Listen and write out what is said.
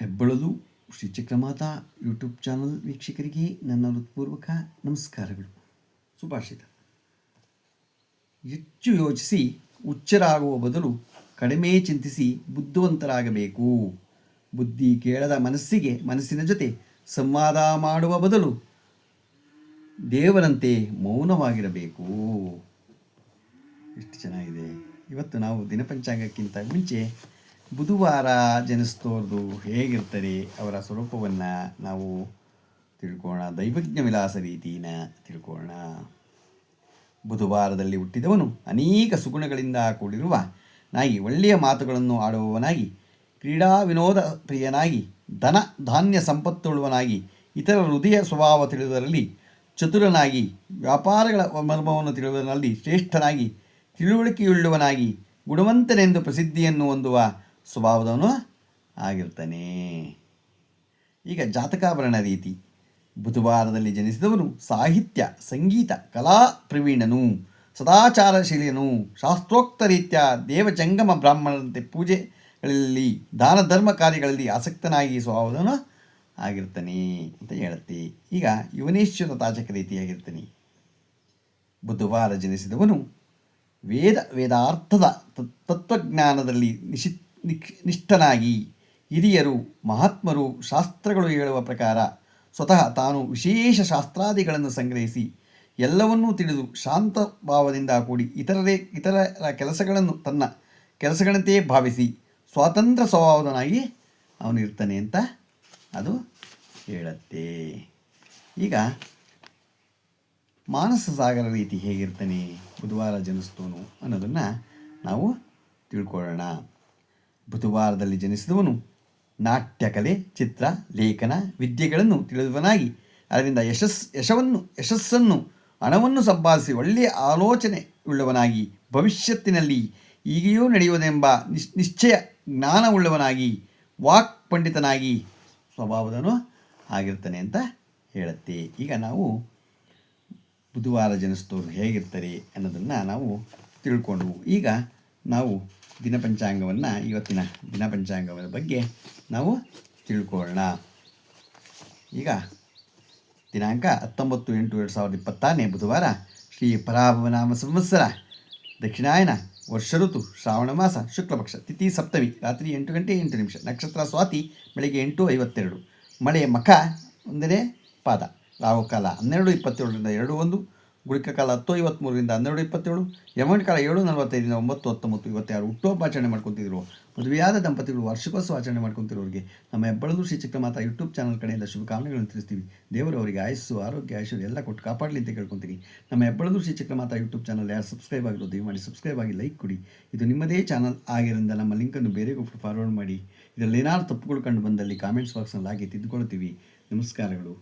ಹೆಬ್ಬಳದು Shri Chakramata YouTube channel ವೀಕ್ಷಕರಿಗೆ ನನ್ನ ಹೃತ್ಪೂರ್ವಕ ನಮಸ್ಕಾರಗಳು. ಸುಭಾಷಿತ: ಹೆಚ್ಚು ಯೋಚಿಸಿ ಹುಚ್ಚರಾಗುವ ಬದಲು ಕಡಿಮೆ ಚಿಂತಿಸಿ ಬುದ್ಧಿವಂತರಾಗಬೇಕು. ಬುದ್ಧಿ ಕೇಳದ ಮನಸ್ಸಿನ ಜೊತೆ ಸಂವಾದ ಮಾಡುವ ಬದಲು ದೇವರಂತೆ ಮೌನವಾಗಿರಬೇಕು. ಎಷ್ಟು ಚೆನ್ನಾಗಿದೆ. ಇವತ್ತು ನಾವು ದಿನಪಂಚಾಂಗಕ್ಕಿಂತ ಮುಂಚೆ ಬುಧವಾರ ಜನಿಸ್ತೋರ್ದು ಹೇಗಿರ್ತಾರೆ ಅವರ ಸ್ವರೂಪವನ್ನು ನಾವು ತಿಳ್ಕೊಳ್ಳೋಣ. ದೈವಜ್ಞ ವಿಲಾಸ ರೀತಿನ ತಿಳ್ಕೊಳ್ಳೋಣ. ಬುಧವಾರದಲ್ಲಿ ಹುಟ್ಟಿದವನು ಅನೇಕ ಸುಗುಣಗಳಿಂದ ಕೂಡಿರುವ ನಾಗಿ, ಒಳ್ಳೆಯ ಮಾತುಗಳನ್ನು ಆಡುವವನಾಗಿ, ಕ್ರೀಡಾ ವಿನೋದ ಪ್ರಿಯನಾಗಿ, ಧನ ಧಾನ್ಯ ಸಂಪತ್ತುಳುವನಾಗಿ, ಇತರ ಹೃದಯ ಸ್ವಭಾವ ತಿಳಿಯುವುದರಲ್ಲಿ ಚತುರನಾಗಿ, ವ್ಯಾಪಾರಗಳ ಮರ್ಮವನ್ನು ತಿಳಿಯುವುದರಲ್ಲಿ ಶ್ರೇಷ್ಠನಾಗಿ, ತಿಳುವಳಿಕೆಯುಳ್ಳವನಾಗಿ, ಗುಣವಂತನೆಂದು ಪ್ರಸಿದ್ಧಿಯನ್ನು ಹೊಂದುವ ಸ್ವಭಾವದವನು ಆಗಿರ್ತಾನೆ. ಈಗ ಜಾತಕಾಭರಣ ರೀತಿ: ಬುಧವಾರದಲ್ಲಿ ಜನಿಸಿದವನು ಸಾಹಿತ್ಯ, ಸಂಗೀತ, ಕಲಾ ಪ್ರವೀಣನು, ಸದಾಚಾರಶೀಲನು, ಶಾಸ್ತ್ರೋಕ್ತ ರೀತ್ಯ ದೇವಜಂಗಮ ಬ್ರಾಹ್ಮಣರಂತೆ ಪೂಜೆಗಳಲ್ಲಿ ದಾನ ಧರ್ಮ ಕಾರ್ಯಗಳಲ್ಲಿ ಆಸಕ್ತನಾಗಿ ಸ್ವಭಾವದವನು ಆಗಿರ್ತಾನೆ ಅಂತ ಹೇಳುತ್ತೆ. ಈಗ ಯುವನೇಶ್ವರ ತಾಚಕ ರೀತಿಯಾಗಿರ್ತಾನೆ. ಬುಧವಾರ ಜನಿಸಿದವನು ವೇದಾರ್ಥದ ತತ್ವಜ್ಞಾನದಲ್ಲಿ ನಿಷ್ಠನಾಗಿ, ಹಿರಿಯರು ಮಹಾತ್ಮರು ಶಾಸ್ತ್ರಗಳು ಹೇಳುವ ಪ್ರಕಾರ ಸ್ವತಃ ತಾನು ವಿಶೇಷ ಶಾಸ್ತ್ರಾದಿಗಳನ್ನು ಸಂಗ್ರಹಿಸಿ ಎಲ್ಲವನ್ನೂ ತಿಳಿದು ಶಾಂತ ಭಾವದಿಂದ ಕೂಡಿ ಇತರರ ಕೆಲಸಗಳನ್ನು ತನ್ನ ಕೆಲಸಗಳಂತೆಯೇ ಭಾವಿಸಿ ಸ್ವಾತಂತ್ರ್ಯ ಸ್ವಭಾವದನಾಗಿ ಅವನು ಇರ್ತಾನೆ ಅಂತ ಅದು ಹೇಳುತ್ತೆ. ಈಗ ಮಾನಸ ಸಾಗರ ರೀತಿ ಹೇಗಿರ್ತಾನೆ ಬುಧವಾರ ಜನಿಸ್ತವನು ಅನ್ನೋದನ್ನು ನಾವು ತಿಳ್ಕೊಳ್ಳೋಣ. ಬುಧವಾರದಲ್ಲಿ ಜನಿಸಿದವನು ನಾಟ್ಯಕಲೆ, ಚಿತ್ರ, ಲೇಖನ ವಿದ್ಯೆಗಳನ್ನು ತಿಳಿದವನಾಗಿ, ಅದರಿಂದ ಯಶಸ್ಸನ್ನು ಹಣವನ್ನು ಸಂಪಾದಿಸಿ ಒಳ್ಳೆಯ ಆಲೋಚನೆ ಉಳ್ಳವನಾಗಿ, ಭವಿಷ್ಯತ್ತಿನಲ್ಲಿ ಈಗೆಯೂ ನಡೆಯುವುದೆಂಬ ನಿಶ್ಚಯ ಜ್ಞಾನವುಳ್ಳವನಾಗಿ, ವಾಕ್ ಪಂಡಿತನಾಗಿ ಸ್ವಭಾವದನು ಆಗಿರ್ತಾನೆ ಅಂತ ಹೇಳುತ್ತೆ. ಈಗ ನಾವು ಬುಧವಾರ ಜನಿಸಿದವರು ಹೇಗಿರ್ತಾರೆ ಅನ್ನೋದನ್ನು ನಾವು ತಿಳ್ಕೊಂಡ್ವು. ಈಗ ನಾವು ಇವತ್ತಿನ ದಿನಪಂಚಾಂಗದ ಬಗ್ಗೆ ನಾವು ತಿಳ್ಕೊಳ್ಳೋಣ. ಈಗ ದಿನಾಂಕ 19/8/2026 ಬುಧವಾರ, ಶ್ರೀ ಪರಾಭವನಾಮ ಸಂವತ್ಸರ, ದಕ್ಷಿಣಾಯನ, ವರ್ಷ ಋತು ಶ್ರಾವಣ ಮಾಸ, ಶುಕ್ಲಪಕ್ಷ, ತಿಥಿ ಸಪ್ತಮಿ, ರಾತ್ರಿ 8 ಗಂಟೆ 8 ನಿಮಿಷ, ನಕ್ಷತ್ರ ಸ್ವಾತಿ, ಬೆಳಗ್ಗೆ 8:52, ಮಳೆ ಮಖ 1ನೇ ಪಾದ, ರಾಹುಕಾಲ 12:27 2:1, ಗುಳಿಕ ಕಾಲ 10:53 12:27, ಯಮಗಂಡ ಕಾಲ 7:45 9:19. 26 ಹುಟ್ಟುಹಬ್ಬ ಆಚರಣೆ ಮಾಡ್ಕೊತಿದ್ರು. ಮದುವೆಯಾದ ದಂಪತಿಗಳು ವಾರ್ಷಿಕೋತ್ಸವ ಆಚರಣೆ ಮಾಡ್ಕೊತಿರೋರಿಗೆ ನಮ್ಮ ಹೆಬ್ಬಳದು ಶ್ರೀ ಚಕ್ರಮಾತಾ ಯೂಟ್ಯೂಬ್ ಚಾನಲ್ ಕಡೆಯಿಂದ ಶುಭಕಾಮನೆಗಳನ್ನು ತಿಳಿಸ್ತೀವಿ. ದೇವರು ಅವರಿಗೆ ಆಯಸ್ಸು, ಆರೋಗ್ಯ, ಐಶ್ವರ್ಯ ಎಲ್ಲ ಕೊಟ್ಟು ಕಾಪಾಡಲಿ ಅಂತ ಕೇಳ್ಕೊತೀನಿ. ನಮ್ಮ ಹೆಬ್ಬಳದು ಶ್ರೀ ಚಕ್ರಮಾತಾ ಯೂಟ್ಯೂಬ್ ಚಾನಲ್ ಯಾರು ಸಬ್ಸ್ಕ್ರೈಬ್ ಆಗಿರೋ ದಯಮಾಡಿ ಸಬ್ಸ್ಕ್ರೈಬ್ ಆಗಿ ಲೈಕ್ ಕೊಡಿ. ಇದು ನಿಮ್ಮದೇ ಚಾನಲ್ ಆಗಿರೋದ್ರಿಂದ ನಮ್ಮ ಲಿಂಕನ್ನು ಬೇರೆಗೂ ಫಾರ್ವರ್ಡ್ ಮಾಡಿ. ಇದರಲ್ಲಿ ಏನಾದರೂ ತಪ್ಪುಗಳು ಕಂಡು ಬಂದಲ್ಲಿ ಕಾಮೆಂಟ್ಸ್ ಬಾಕ್ಸ್ನಲ್ಲಿ ಹಾಕಿ ತಿದ್ದುಕೊಳ್ತೀವಿ. ನಮಸ್ಕಾರಗಳು.